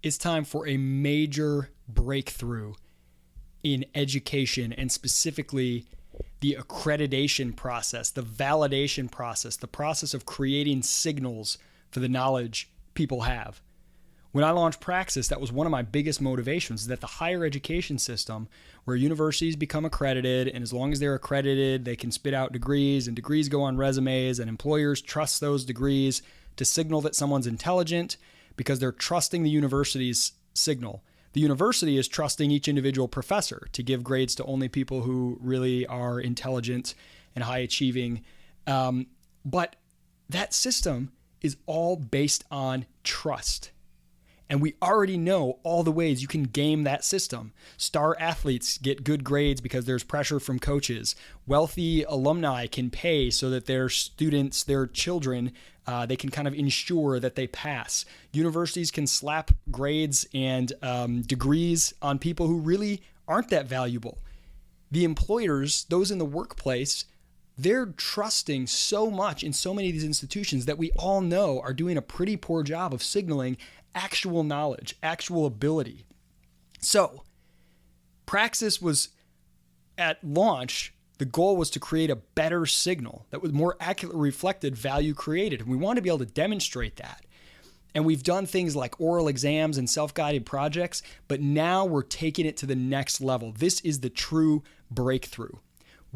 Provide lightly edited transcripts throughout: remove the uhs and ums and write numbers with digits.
it's time for a major breakthrough in education, and specifically the accreditation process, the validation process, the process of creating signals for the knowledge people have. When I launched Praxis, that was one of my biggest motivations, that the higher education system, where universities become accredited, and as long as they're accredited, they can spit out degrees, and degrees go on resumes, and employers trust those degrees to signal that someone's intelligent because they're trusting the university's signal. The university is trusting each individual professor to give grades to only people who really are intelligent and high achieving. But that system is all based on trust. And we already know all the ways you can game that system. Star athletes get good grades because there's pressure from coaches. Wealthy alumni can pay so that their students, their children, they can kind of ensure that they pass. Universities can slap grades and degrees on people who really aren't that valuable. The employers, those in the workplace, they're trusting so much in so many of these institutions that we all know are doing a pretty poor job of signaling actual knowledge, actual ability. So Praxis was, at launch, the goal was to create a better signal that was more accurately reflected value created. And we want to be able to demonstrate that. And we've done things like oral exams and self-guided projects, but now we're taking it to the next level. This is the true breakthrough.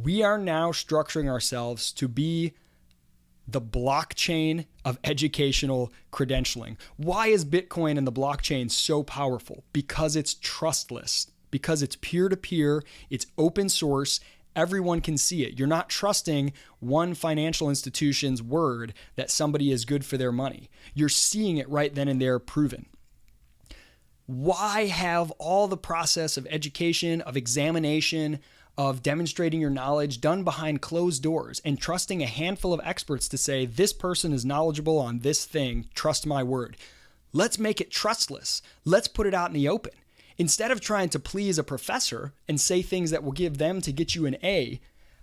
We are now structuring ourselves to be the blockchain of educational credentialing. Why is Bitcoin and the blockchain so powerful? Because it's trustless, because it's peer-to-peer, it's open source, everyone can see it. You're not trusting one financial institution's word that somebody is good for their money. You're seeing it right then and there proven. Why have all the process of education, of examination, of demonstrating your knowledge done behind closed doors and trusting a handful of experts to say, this person is knowledgeable on this thing, trust my word? Let's make it trustless. Let's put it out in the open. Instead of trying to please a professor and say things that will give them to get you an A,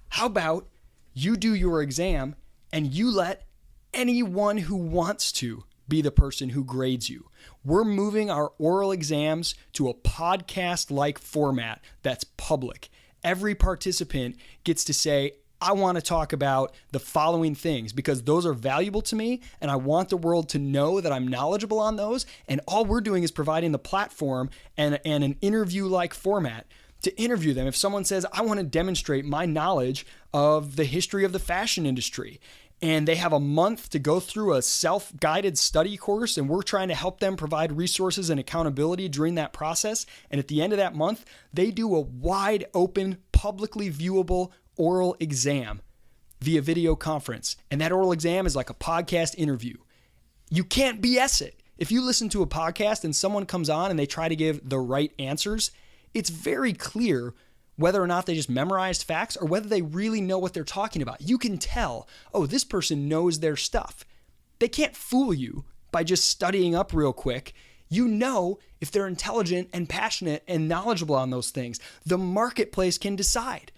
how about you do your exam and you let anyone who wants to be the person who grades you? We're moving our oral exams to a podcast-like format that's public. Every participant gets to say, I want to talk about the following things because those are valuable to me and I want the world to know that I'm knowledgeable on those. And all we're doing is providing the platform and an interview-like format to interview them. If someone says, I want to demonstrate my knowledge of the history of the fashion industry, and they have a month to go through a self-guided study course, and we're trying to help them provide resources and accountability during that process. And at the end of that month, they do a wide open, publicly viewable oral exam via video conference. And that oral exam is like a podcast interview. You can't BS it. If you listen to a podcast and someone comes on and they try to give the right answers, it's very clear whether or not they just memorized facts or whether they really know what they're talking about. You can tell, oh, this person knows their stuff. They can't fool you by just studying up real quick. You know if they're intelligent and passionate and knowledgeable on those things. The marketplace can decide.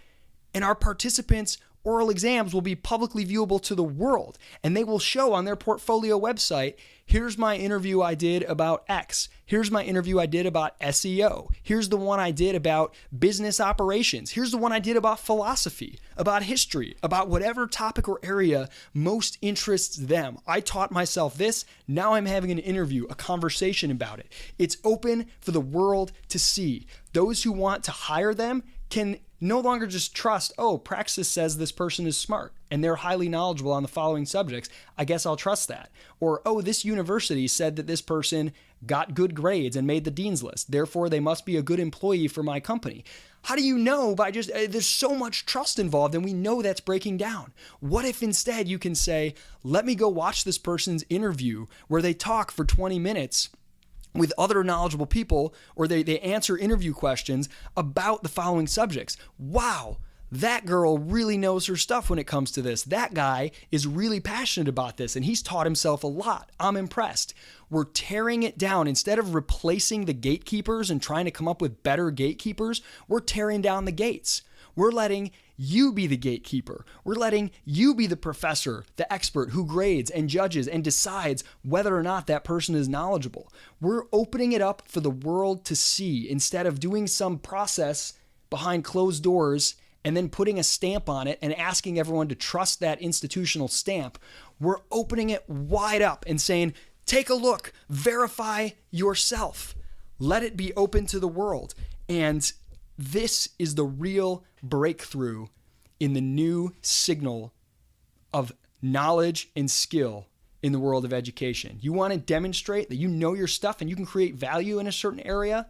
And our participants' oral exams will be publicly viewable to the world, and they will show on their portfolio website, here's my interview I did about X. Here's my interview I did about SEO. Here's the one I did about business operations. Here's the one I did about philosophy, about history, about whatever topic or area most interests them. I taught myself this. Now I'm having an interview, a conversation about it. It's open for the world to see. Those who want to hire them can no longer just trust, oh, Praxis says this person is smart and they're highly knowledgeable on the following subjects. I guess I'll trust that. Or, oh, this university said that this person got good grades and made the dean's list. Therefore, they must be a good employee for my company. How do you know by just, there's so much trust involved and we know that's breaking down. What if instead you can say, let me go watch this person's interview where they talk for 20 minutes with other knowledgeable people, or they answer interview questions about the following subjects. Wow, that girl really knows her stuff when it comes to this. That guy is really passionate about this, and he's taught himself a lot. I'm impressed. We're tearing it down. Instead of replacing the gatekeepers and trying to come up with better gatekeepers, we're tearing down the gates. We're letting you be the gatekeeper. We're letting you be the professor, the expert who grades and judges and decides whether or not that person is knowledgeable. We're opening it up for the world to see instead of doing some process behind closed doors and then putting a stamp on it and asking everyone to trust that institutional stamp. We're opening it wide up and saying, take a look, verify yourself. Let it be open to the world. And this is the real breakthrough in the new signal of knowledge and skill in the world of education. You want to demonstrate that you know your stuff and you can create value in a certain area?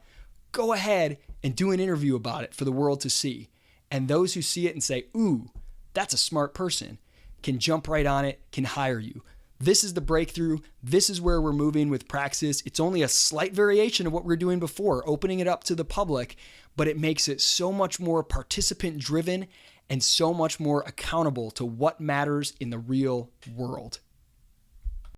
Go ahead and do an interview about it for the world to see. And those who see it and say, ooh, that's a smart person, can jump right on it, can hire you. This is the breakthrough. This is where we're moving with Praxis. It's only a slight variation of what we were doing before, opening it up to the public, but it makes it so much more participant driven and so much more accountable to what matters in the real world.